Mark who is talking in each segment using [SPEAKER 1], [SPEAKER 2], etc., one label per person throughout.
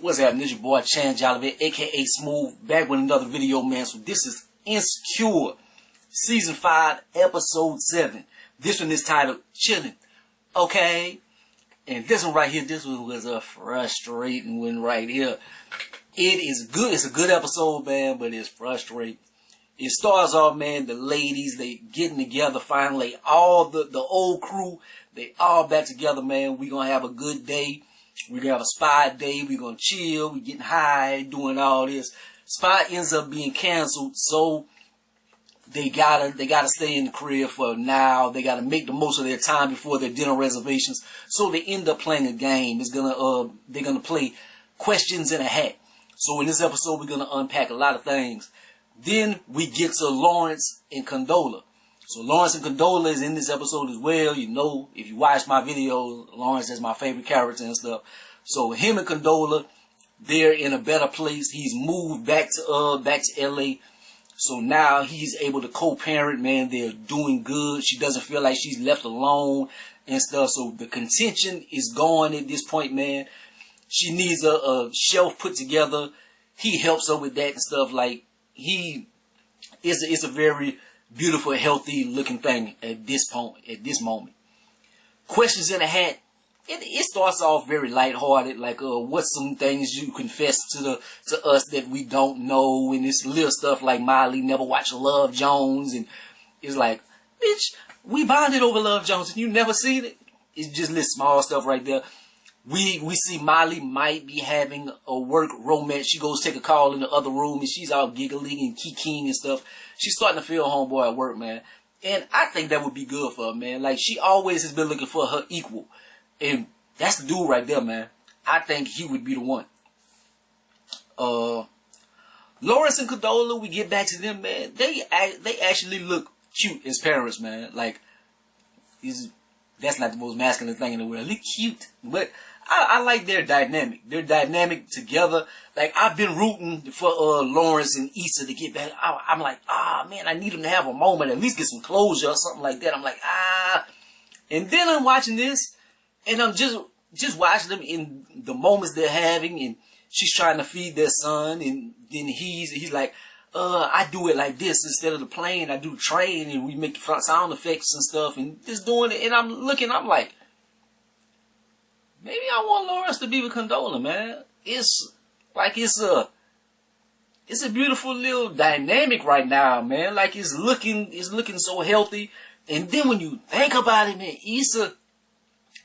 [SPEAKER 1] What's happening? This your boy ChanceJolivette, aka Smooth, back with another video, man. So this is Insecure, Season 5, Episode 7. This one is titled Chillin. Okay? And this one right here, this one was a frustrating one right here. It is good. It's a good episode, man, but it's frustrating. It starts off, man, the ladies, they getting together finally. All the old crew, they all back together, man. We gonna have a good day. We're gonna have a spy day. We're gonna chill. We getting high, doing all this. Spy ends up being canceled, so they gotta stay in the crib for now. They gotta make the most of their time before their dinner reservations. So they end up playing a game. It's gonna they're gonna play questions in a hat. So in this episode, we're gonna unpack a lot of things. Then we get to Lawrence and Condola. So Lawrence and Condola is in this episode as well. You know, if you watch my video, Lawrence is my favorite character and stuff. So him and Condola, they're in a better place. He's moved back to LA. So now he's able to co-parent, man. They're doing good. She doesn't feel like she's left alone and stuff. So the contention is gone at this point, man. She needs a shelf put together. He helps her with that and stuff. Like, it's a very beautiful, healthy looking thing at this point, at this moment. Questions in a hat. It starts off very lighthearted, like what's some things you confess to us that we don't know, and this little stuff like Miley never watched Love Jones, and it's like, bitch, we bonded over Love Jones and you never seen it. It's just little small stuff right there. We see Miley might be having a work romance. She goes take a call in the other room and she's all giggling and kikiing and stuff. She's starting to feel homeboy at work, man. And I think that would be good for her, man. Like, she always has been looking for her equal. And that's the dude right there, man. I think he would be the one. Lawrence and Condola, we get back to them, man. They actually look cute as parents, man. Like, that's not the most masculine thing in the world. They're cute. But I like their dynamic. They're dynamic together. Like, I've been rooting for Lawrence and Issa to get back. I'm like, man, I need them to have a moment, at least get some closure or something like that. I'm like, And then I'm watching this, and I'm just watching them in the moments they're having, and she's trying to feed their son, and then he's like, I do it like this instead of the plane. I do the train, and we make the front sound effects and stuff, and just doing it. And I'm like, maybe I want Lawrence to be with Condola, man. It's a beautiful little dynamic right now, man. Like, it's looking so healthy. And then when you think about it, man, Issa,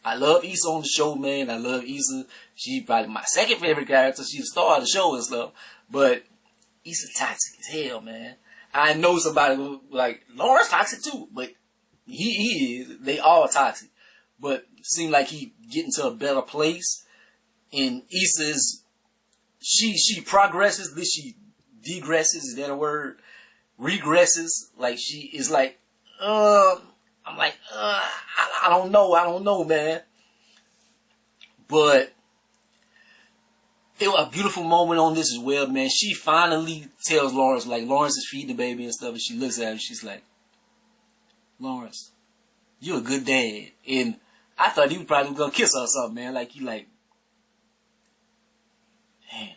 [SPEAKER 1] I love Issa on the show, man. I love Issa. She's probably my second favorite character. She's the star of the show and stuff. But Issa toxic as hell, man. I know somebody who, like, Lawrence toxic too, but he is. They all toxic. But it seems like he getting to a better place. And Issa is, she progresses, then she degresses, is that a word? Regresses. Like, she is like, I'm like, I don't know, man. But it was a beautiful moment on this as well, man. She finally tells Lawrence, like, Lawrence is feeding the baby and stuff, and she looks at him, she's like, Lawrence, you're a good dad. And I thought he was probably gonna kiss her or something, man. Like, he like, damn,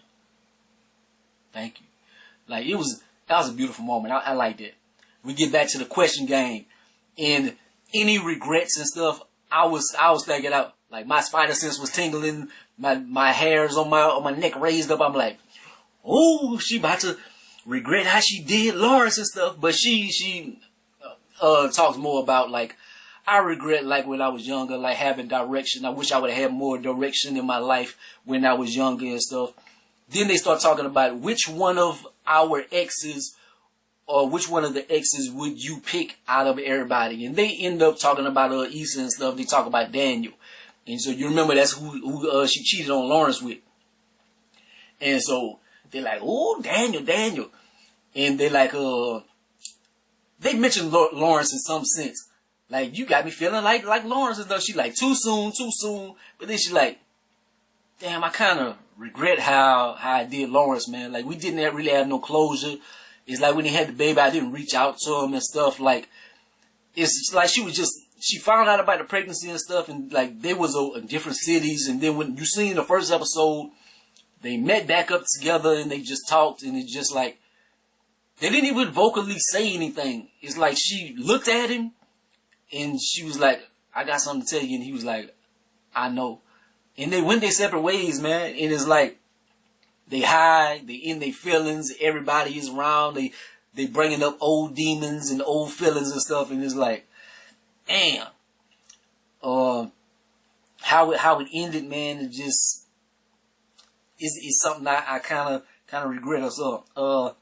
[SPEAKER 1] thank you. Like, that was a beautiful moment. I liked it. We get back to the question game, and any regrets and stuff, I was thinking out. Like, my spider sense was tingling, my hairs on my neck raised up. I'm like, oh, she about to regret how she did Lawrence and stuff. But she talks more about, like, I regret, like, when I was younger, like, having direction. I wish I would have had more direction in my life when I was younger and stuff. Then they start talking about which one of our exes, or which one of the exes would you pick out of everybody. And they end up talking about Issa and stuff. They talk about Daniel. And so you remember that's who she cheated on Lawrence with. And so they're like, oh, Daniel. And they like, they mentioned Lawrence in some sense. Like, you got me feeling like Lawrence and stuff. She like, too soon. But then she like, damn, I kind of regret how I did Lawrence, man. Like, we didn't really have no closure. It's like when he had the baby, I didn't reach out to him and stuff. Like, it's like she found out about the pregnancy and stuff, and like they was in different cities. And then when you seen the first episode, they met back up together and they just talked, and it's just like, they didn't even vocally say anything. It's like she looked at him and she was like, I got something to tell you. And he was like, I know. And they went their separate ways, man. And it's like, they hide, they in their feelings, everybody is around, they bringing up old demons and old feelings and stuff, and it's like, damn. How it ended, man, it just is something I kind of regret or so.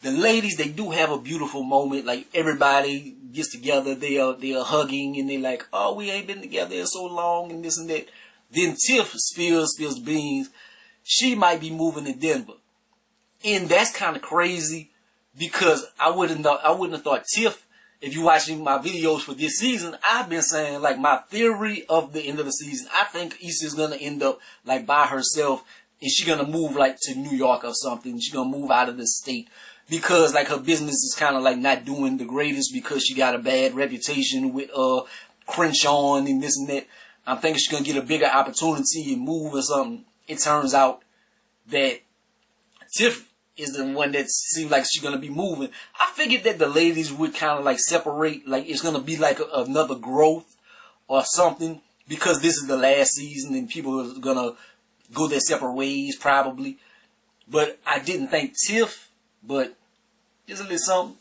[SPEAKER 1] The ladies, they do have a beautiful moment. Like, everybody gets together, they are hugging, and they like, oh, we ain't been together in so long, and this and that. Then Tiff spills beans. She might be moving to Denver, and that's kind of crazy because I wouldn't have thought Tiff. If you're watching my videos for this season, I've been saying, like, my theory of the end of the season, I think Issa's gonna end up like by herself, and she's gonna move like to New York or something. She's gonna move out of the state because like her business is kind of like not doing the greatest because she got a bad reputation with Crenshaw and this and that. I'm thinking she's gonna get a bigger opportunity and move or something. It turns out that Tiff is the one that seems like she's gonna be moving. I figured that the ladies would kind of like separate, like it's gonna be like another growth or something, because this is the last season and people are gonna go their separate ways probably. But I didn't think Tiff, but just a little something.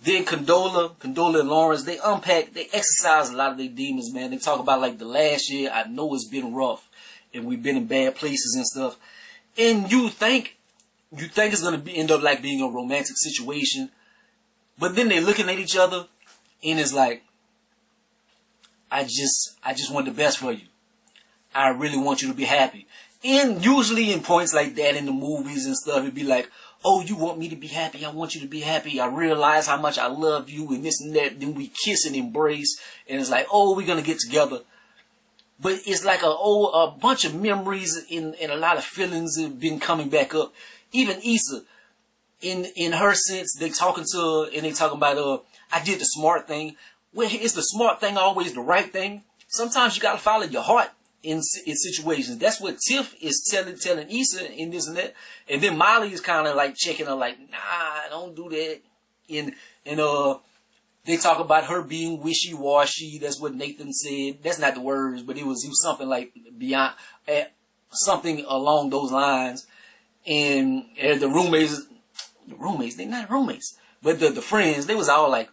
[SPEAKER 1] Then Condola and Lawrence, they exercise a lot of their demons, man. They talk about like the last year, I know it's been rough and we've been in bad places and stuff. And you think it's gonna end up like being a romantic situation, but then they're looking at each other, and it's like, I just want the best for you. I really want you to be happy. And usually in points like that in the movies and stuff, it'd be like, oh, you want me to be happy? I want you to be happy. I realize how much I love you and this and that. Then we kiss and embrace, and it's like, oh, we're gonna get together. But it's like a bunch of memories and a lot of feelings have been coming back up. Even Issa, in her sense, they talking to her and they talking about, I did the smart thing. Well, is the smart thing always the right thing? Sometimes you gotta follow your heart in situations. That's what Tiff is telling Issa in this and that. And then Molly is kind of like checking her, like, nah, don't do that. And they talk about her being wishy-washy. That's what Nathan said. That's not the words, but it was something like beyond, something along those lines. And the roommates, they're not roommates, but the friends, they was all like,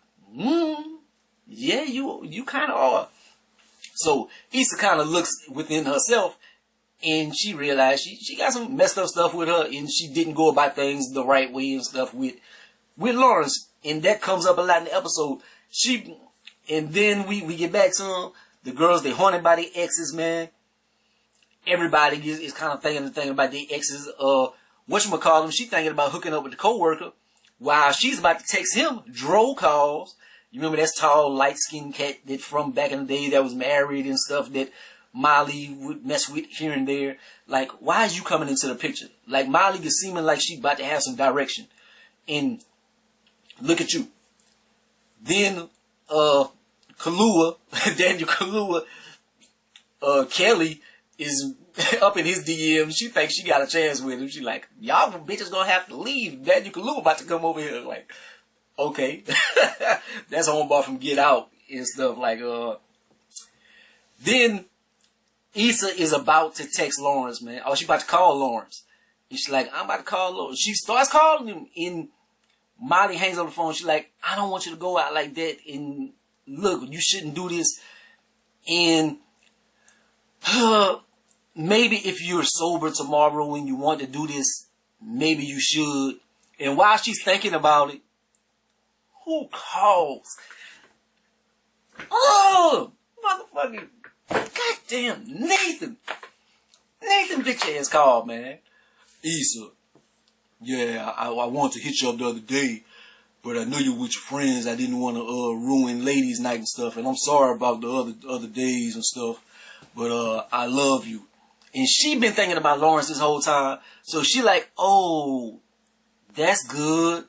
[SPEAKER 1] yeah, you kind of are. So Issa kind of looks within herself, and she realized she got some messed up stuff with her, and she didn't go about things the right way and stuff with Lawrence. And that comes up a lot in the episode. And then we get back to them. The girls, they haunted by their exes, man. Everybody is kind of thinking about their exes. Whatchamacallem, she thinking about hooking up with the coworker while she's about to text him. Dro calls. You remember that tall, light-skinned cat that from back in the day that was married and stuff that Molly would mess with here and there. Like, why is you coming into the picture? Like, Molly is seeming like she's about to have some direction. And look at you. Then, Daniel Kaluuya, Kelly is up in his DM. She thinks she got a chance with him. She like, y'all bitches gonna have to leave. Daniel Kaluuya about to come over here. Like, okay. That's homeboy from Get Out and stuff. Like, then Issa is about to text Lawrence, man. Oh, she about to call Lawrence. And she's like, I'm about to call Lawrence. She starts calling him, and Molly hangs up the phone. She's like, I don't want you to go out like that. And look, you shouldn't do this. And maybe if you're sober tomorrow and you want to do this, maybe you should. And while she's thinking about it, who calls? Oh, motherfucking goddamn Nathan. Nathan bitch ass called, man. Issa, yeah, I wanted to hit you up the other day, but I know you with your friends. I didn't want to ruin ladies' night and stuff, and I'm sorry about the other days and stuff, but I love you. And she been thinking about Lawrence this whole time, so she like, oh, that's good.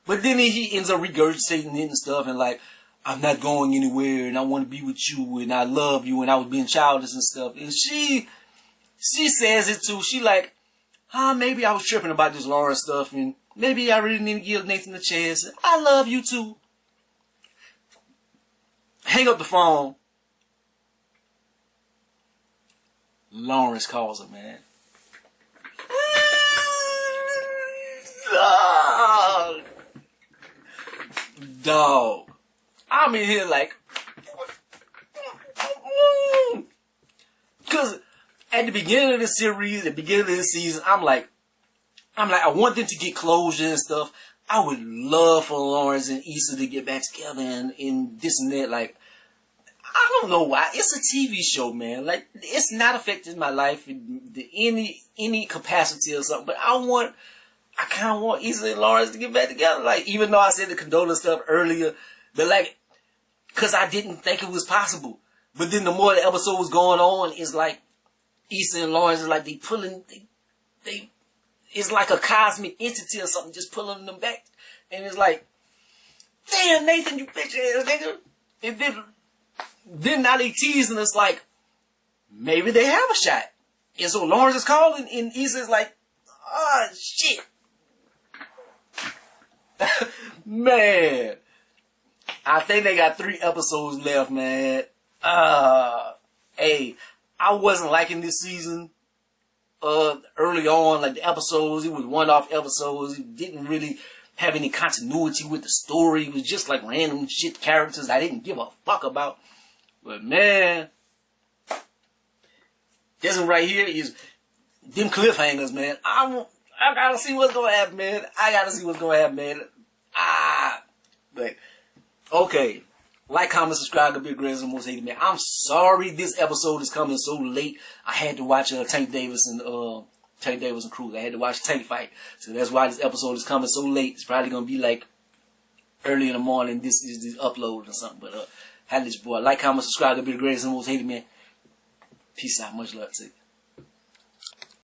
[SPEAKER 1] But then he ends up regurgitating it and stuff, and like, I'm not going anywhere, and I want to be with you, and I love you, and I was being childish and stuff. And she she says it too. She like, maybe I was tripping about this Lawrence stuff, and maybe I really need to give Nathan a chance. I love you too. Hang up the phone. Lawrence calls her, man. Dog. I'm in here like, because at the beginning of the series, the beginning of the season, I'm like, I want them to get closure and stuff. I would love for Lawrence and Issa to get back together and this and that. Like, I don't know why. It's a TV show, man. Like, it's not affecting my life in any capacity or something. But I kind of want Issa and Lawrence to get back together. Like, even though I said the condolence stuff earlier, but like, because I didn't think it was possible. But then the more the episode was going on, it's like Issa and Lawrence is like they pulling, it's like a cosmic entity or something just pulling them back. And it's like, damn, Nathan, you bitch ass nigga. And then now they teasing us like, maybe they have a shot. And so Lawrence is calling and Issa's like, shit. Man. I think they got 3 episodes left, man. Hey, I wasn't liking this season. Early on, like the episodes, it was one-off episodes. It didn't really have any continuity with the story. It was just like random shit characters I didn't give a fuck about. But man, this one right here is them cliffhangers, man. I gotta see what's gonna happen, man. But okay. Like, comment, subscribe to Big Grizz and Most Hated Man. I'm sorry this episode is coming so late. I had to watch Tank Davis and Cruz. I had to watch Tank fight. So that's why this episode is coming so late. It's probably gonna be like early in the morning. This is the upload or something. But had this boy. Like, comment, subscribe to Big Grizz and Most Hated Man. Peace out. Much love to you.